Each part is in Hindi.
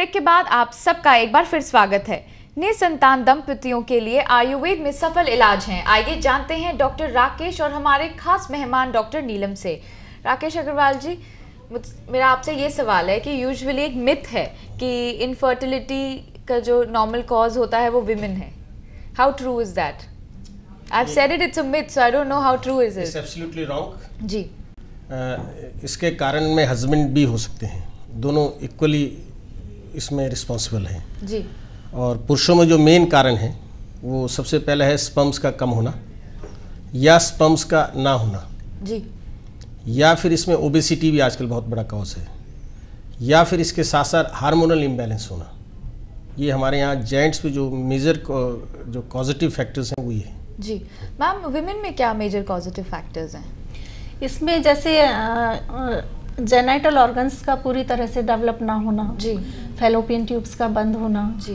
ब्रेक के बाद आप सबका एक बार फिर स्वागत है। निसंतान दंपतियों के लिए आयुर्वेद में सफल इलाज हैं। आइए जानते हैं डॉक्टर राकेश और हमारे खास मेहमान डॉक्टर नीलम से। राकेश अग्रवाल जी, मेरा आपसे ये सवाल है कि यूजुअली एक मिथ है कि इनफर्टिलिटी का जो नॉर्मल कॉज होता है वो विमेन है। How true is that? I have said it, it's a myth, so I don't know how true is it. It's absolutely wrong ji. इसके कारण में हस्बैंड भी हो सकते हैं, दोनों इक्वली इसमें रिस्पॉन्सिबल हैं जी। और पुरुषों में जो मेन कारण है वो सबसे पहले है स्पर्म्स का कम होना या स्पर्म्स का ना होना जी, या फिर इसमें ओबेसिटी भी आजकल बहुत बड़ा कॉज है, या फिर इसके साथ साथ हार्मोनल इम्बैलेंस होना। ये हमारे यहाँ जेंट्स पे जो मेजर जो पॉजिटिव फैक्टर्स हैं वही है। जी मैम, विमेन में क्या मेजर पॉजिटिव फैक्टर्स हैं? इसमें जैसे जेनाइटल ऑर्गन्स का पूरी तरह से डेवलप ना होना जी, फैलोपियन ट्यूब्स का बंद होना जी,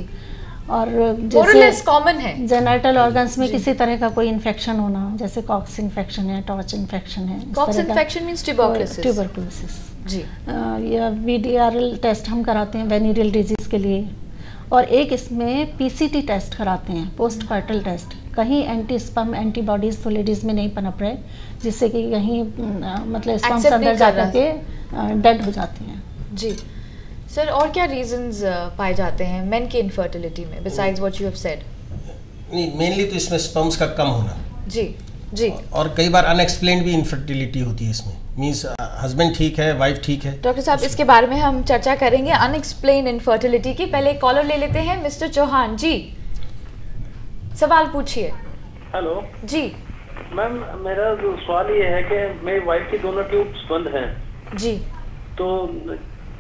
और जैसे कॉमन है जेनाइटल ऑर्गन्स में किसी तरह का कोई इन्फेक्शन होना, जैसे कॉक्स इन्फेक्शन है, टॉर्च इन्फेक्शन है। कॉक्स इन्फेक्शन मींस ट्यूबरकुलोसिस जी, या वीडीआरएल टेस्ट हम कराते हैं वेनेरियल डिजीज के लिए, और एक इसमें पीसीटी टेस्ट कराते हैं, पोस्ट पार्टल टेस्ट। कहीं एंटी स्पर्म एंटीबॉडीज तो लेडीज में नहीं पनप रहे, जिससे कि कहीं मतलब स्पर्म्स अंदर जाकर के डेड हो जाते हैं। जी सर, और क्या रीजंस पाए जाते हैं मेन की इनफर्टिलिटी में besides what you have said? नहीं, मेनली तो इसमें स्पर्म्स का कम होना जी जी, और कई बार अनएक्सप्लेन्ड भी इनफर्टिलिटी होती है इसमें, मींस हस्बैंड ठीक है, वाइफ ठीक है। डॉक्टर साहब, इसके बारे में हम चर्चा करेंगे अनएक्सप्लेन इनफर्टिलिटी की। पहले कॉलर ले लेते हैं। मिस्टर चौहान जी, सवाल पूछिए। हेलो जी मैम, मेरा जो सवाल ये है कि मेरी वाइफ की दोनों ट्यूब्स बंद हैं जी, तो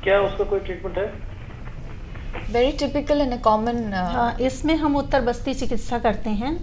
क्या उसका कोई ट्रीटमेंट है? Very typical and common. इसमें हम उत्तर बस्ती चिकित्सा करते हैं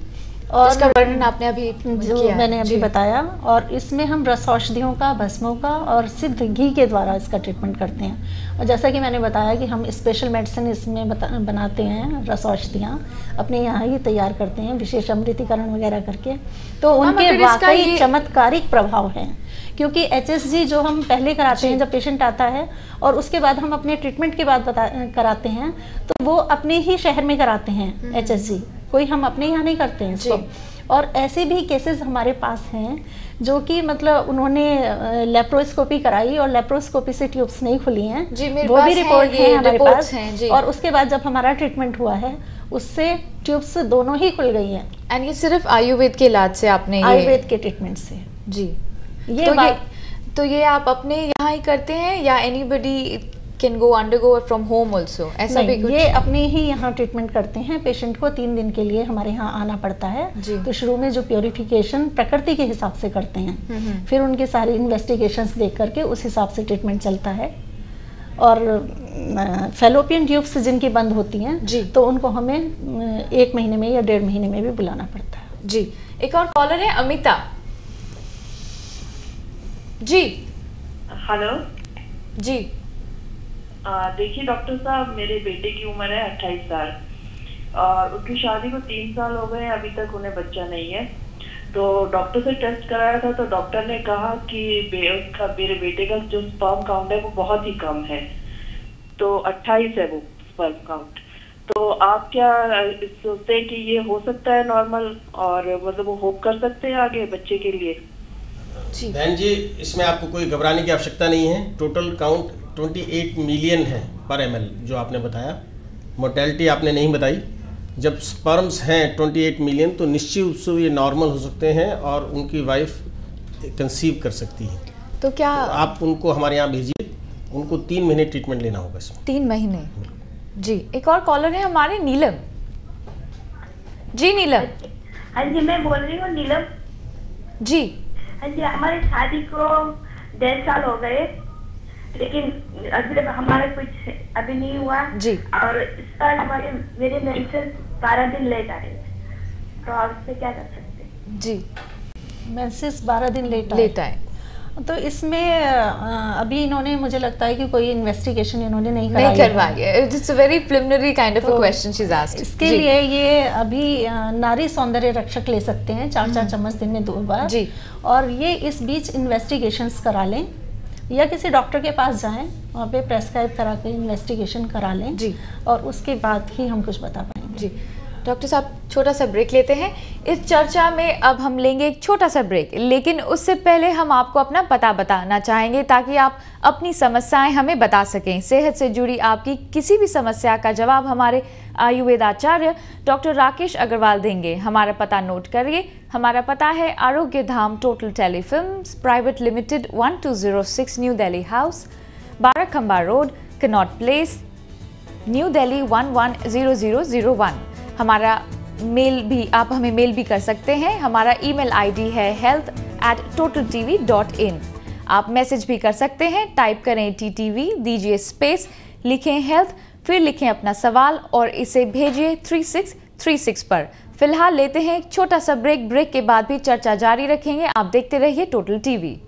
और इसका वर्णन आपने अभी जो किया मैंने अभी बताया, और इसमें हम रस औषधियों का, भस्मों का और सिद्ध घी के द्वारा इसका ट्रीटमेंट करते हैं। और जैसा कि मैंने बताया कि हम स्पेशल मेडिसिन इसमें बनाते हैं, रस औषधियाँ अपने यहाँ ही तैयार करते हैं, विशेष अमृतीकरण वगैरह करके। तो उनके वाकई चमत्कारिक प्रभाव हैं, क्योंकि HSG जो हम पहले कराते हैं जब पेशेंट आता है, और उसके बाद हम अपने ट्रीटमेंट के बाद कराते हैं, तो वो अपने ही शहर में कराते हैं HSG, कोई हम अपने यहाँ नहीं करते हैं इसको। और ऐसे भी केसेस हमारे पास हैं जो कि मतलब उन्होंने लेप्रोस्कोपी कराई और लेप्रोस्कोपी से ट्यूब्स नहीं खुली हैं, वो भी रिपोर्ट है हमारे पास। और उसके बाद जब हमारा ट्रीटमेंट हुआ है उससे ट्यूब्स दोनों ही खुल गई हैं। एंड ये सिर्फ आयुर्वेद के इलाज से आपने? आयुर्वेद के ट्रीटमेंट से जी। तो ये आप अपने यहाँ ही करते हैं या anybody can go undergo from home also? ऐसा भी कुछ? ये अपने ही यहाँ ट्रीटमेंट करते हैं। पेशेंट को 3 दिन के लिए हमारे यहाँ आना पड़ता है। तो शुरू में जो प्योरिफिकेशन प्रकृति के हिसाब से करते हैं, फिर उनके सारे इन्वेस्टिगेशंस देख करके उस हिसाब से ट्रीटमेंट चलता है। और फैलोपियन ट्यूब्स जिनकी बंद होती हैं तो उनको हमें 1 महीने में या 1.5 महीने में भी बुलाना पड़ता है। जी। एक और कॉलर है, अमिता जी। हेलो जी। देखिए डॉक्टर साहब, मेरे बेटे की उम्र है 28 साल और उसकी शादी को 3 साल हो गए, अभी तक उन्हें बच्चा नहीं है। तो डॉक्टर से टेस्ट कराया था तो डॉक्टर ने कहा कि मेरे बेटे का जो स्पर्म काउंट है वो बहुत ही कम है, तो 28 है वो स्पर्म काउंट। तो आप क्या सोचते हैं कि ये हो सकता है नॉर्मल, और मतलब वो होप कर सकते हैं आगे बच्चे के लिए? बहन जी, इसमें आपको कोई घबराने की आवश्यकता नहीं है। टोटल काउंट 28 मिलियन है पर ml जो आपने बताया। मोर्टेलिटी आपने नहीं बताई। जब स्पर्म्स हैं 28 मिलियन तो निश्चित रूप से ये नॉर्मल हो सकते हैं और उनकी वाइफ कंसीव कर सकती है। तो क्या आप उनको हमारे यहाँ भेजिए, उनको 3 महीने ट्रीटमेंट लेना होगा इसमें। 3 महीने? जी। एक और कॉलर है हमारे, नीलम जी। नीलम। हाँ जी, मैं बोल रही हूँ नीलम जी। हाँ जी, हमारी शादी को 1.5 साल हो गए, लेकिन अभी हमारा कुछ अभी नहीं हुआ जी। और इस साल मेरे मेंसेस 12 दिन लेट आए, तो आप इससे क्या कर सकते हैं? जी। मेंसेस 12 दिन लेट आए तो इसमें अभी इन्होंने, मुझे लगता है कि कोई इन्वेस्टिगेशन इन्होंने नहीं करवाई है। It's a very preliminary kind of a question she is asked. इसके लिए ये अभी नारी सौंदर्य रक्षक ले सकते हैं 4-4 चम्मच दिन में 2 बार जी। और ये इस बीच इन्वेस्टिगेशंस करा लें, या किसी डॉक्टर के पास जाएं, वहाँ पे प्रेस्क्राइब करा के इन्वेस्टिगेशन करा लें जी, और उसके बाद ही हम कुछ बता पाएंगे। जी डॉक्टर साहब, छोटा सा ब्रेक लेते हैं। इस चर्चा में अब हम लेंगे एक छोटा सा ब्रेक, लेकिन उससे पहले हम आपको अपना पता बताना चाहेंगे ताकि आप अपनी समस्याएं हमें बता सकें। सेहत से जुड़ी आपकी किसी भी समस्या का जवाब हमारे आयुर्वेद आचार्य डॉक्टर राकेश अग्रवाल देंगे। हमारा पता नोट करिए। हमारा पता है Arogya Dham total telefilms private limited 1206 New Delhi house, 12 Khamba road, Connaught place, New Delhi 110001। हमारा मेल भी, आप हमें मेल भी कर सकते हैं। हमारा ईमेल आईडी है health@totaltv.in। आप मैसेज भी कर सकते हैं, टाइप करें TTV, दीजिए स्पेस, लिखें हेल्थ, फिर लिखें अपना सवाल और इसे भेजिए 3636 पर। फिलहाल लेते हैं एक छोटा सा ब्रेक। ब्रेक के बाद भी चर्चा जारी रखेंगे। आप देखते रहिए टोटल टीवी।